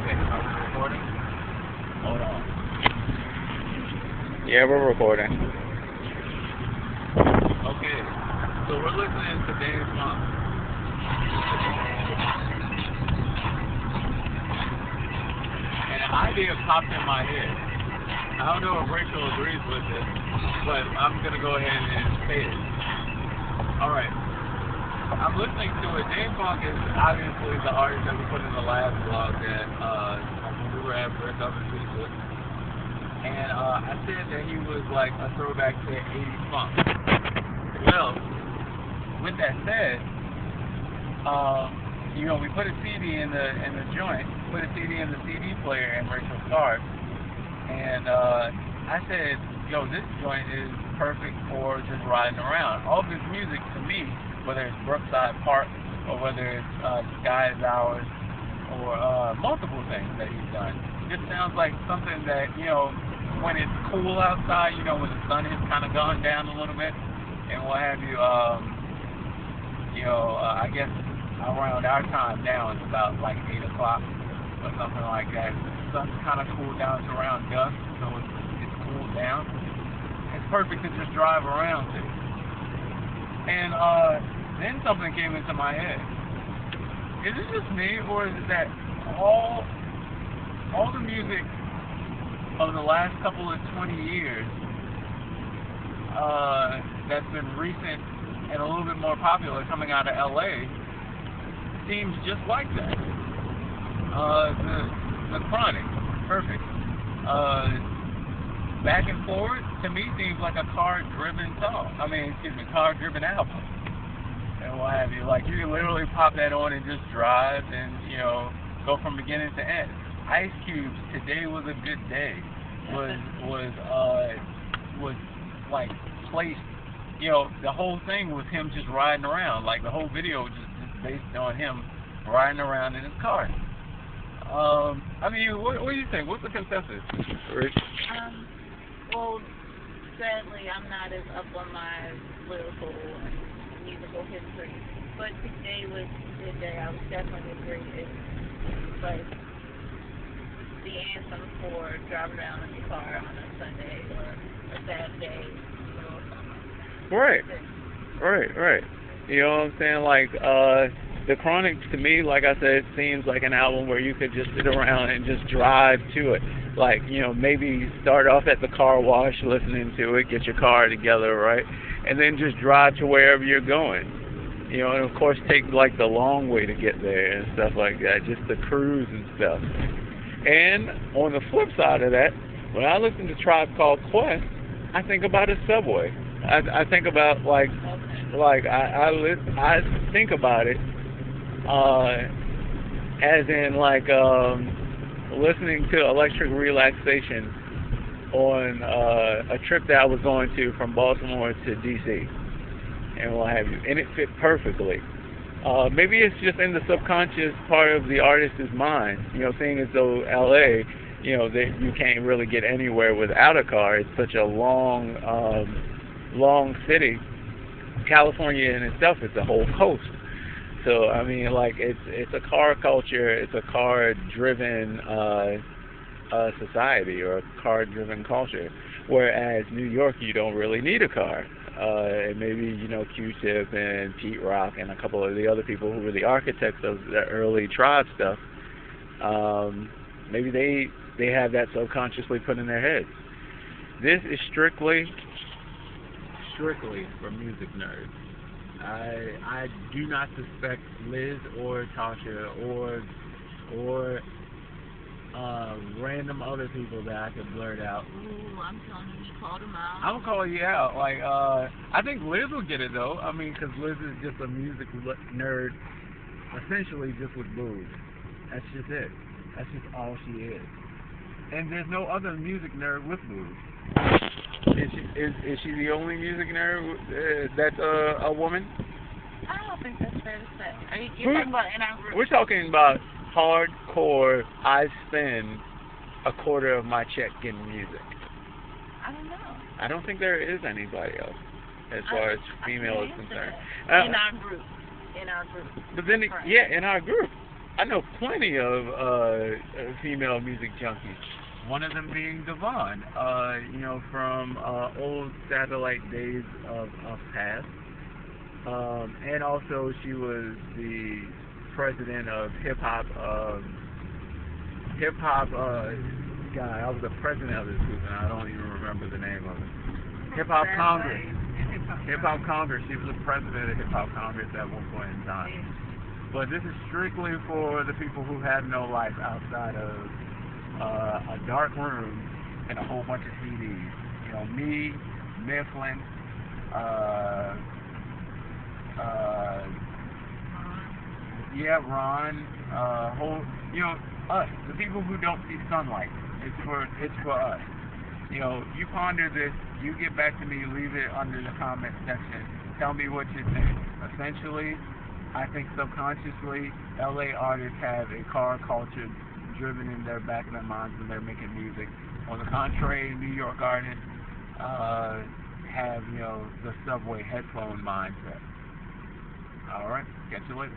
Okay, are we recording? Hold on. Yeah, we're recording. Okay, so we're listening to Dave Funk. And an idea popped in my head. I don't know if Rachel agrees with it, but I'm going to go ahead and say it. Alright. I'm listening to it. Dave Funk is obviously the artist that we put in the last vlog that when we were at Brick Oven Pizza. And I said that he was like a throwback to 80s funk. Well, with that said, you know, we put a CD in the joint, put a CD in the CD player in Rachel's car, and I said, yo, this joint is perfect for just riding around. All this music to me, whether it's Brookside Park or whether it's Sky's Hours or multiple things that he's done, just sounds like something that, you know, when it's cool outside, you know, when the sun has kind of gone down a little bit and what have you, I guess around our time now it's about like 8 o'clock or something like that. The sun's kind of cooled down to around dusk, so it's cooled down. It's perfect to just drive around to. And then something came into my head. Is it just me, or is it that all the music of the last couple of 20 years that's been recent and a little bit more popular coming out of LA seems just like that? The Chronic, perfect. Back and Forward, to me, seems like a car-driven song. Car-driven album. And what have you. Like, you can literally pop that on and just drive and, you know, go from beginning to end. Ice Cube's Today Was a Good Day was like placed, you know, the whole thing was him just riding around. Like, the whole video was just based on him riding around in his car. What do you think? What's the consensus, Rich? Well, sadly, I'm not as up on my lyrical and musical history, but Today Was a Good Day. I would definitely agree. It's like the anthem for driving around in your car on a Sunday or a Saturday or something. Right. You know what I'm saying? Like, The Chronic, to me, like I said, seems like an album where you could just sit around and just drive to it. Like, you know, maybe start off at the car wash listening to it, get your car together, right? And then just drive to wherever you're going. You know, and of course take like the long way to get there and stuff like that, just the cruise and stuff. And on the flip side of that, when I listen to Tribe Called Quest, I think about a subway. I think about I think about it as in like listening to Electric Relaxation on a trip that I was going to from Baltimore to DC and what have you, and it fit perfectly. Maybe it's just in the subconscious part of the artist's mind, you know, seeing as though LA, you know, that you can't really get anywhere without a car. It's such a long city. California in itself is the whole coast. So I mean, like it's a car culture, it's a car-driven society or a car-driven culture. Whereas New York, you don't really need a car. And maybe, you know, Q-Tip and Pete Rock and a couple of the other people who were the architects of the early Tribe stuff, maybe they have that subconsciously put in their heads. This is strictly for music nerds. I do not suspect Liz or Tasha or random other people that I could blurt out. Ooh, I'm telling you called them out. I'm gonna call you out. Like, I think Liz will get it though. I mean, because Liz is just a music nerd, essentially just with booze. That's just it. That's just all she is. And there's no other music nerd with booze. Is she the only music nerd that's a woman? I don't think that's fair to say. You're talking about in our group? We're talking about hardcore. I spend a quarter of my check getting music. I don't know. I don't think there is anybody else as far as female is concerned. In our group. But then, yeah, in our group. I know plenty of female music junkies. One of them being Devon, from old satellite days of past. And also she was the president of hip hop. God, I was the president of this group, and I don't even remember the name of it. Hip Hop Congress. Hip Hop Congress. She was the president of Hip Hop Congress at one point in time. But this is strictly for the people who have no life outside of a dark room and a whole bunch of CDs. Me, Mifflin, Ron, us, the people who don't see sunlight. It's for us. You ponder this, you get back to me, leave it under the comment section. Tell me what you think. Essentially, I think subconsciously, LA artists have a car culture driven in their back of their minds when they're making music. On the contrary, New York artists have, the subway headphone mindset. Alright, catch you later.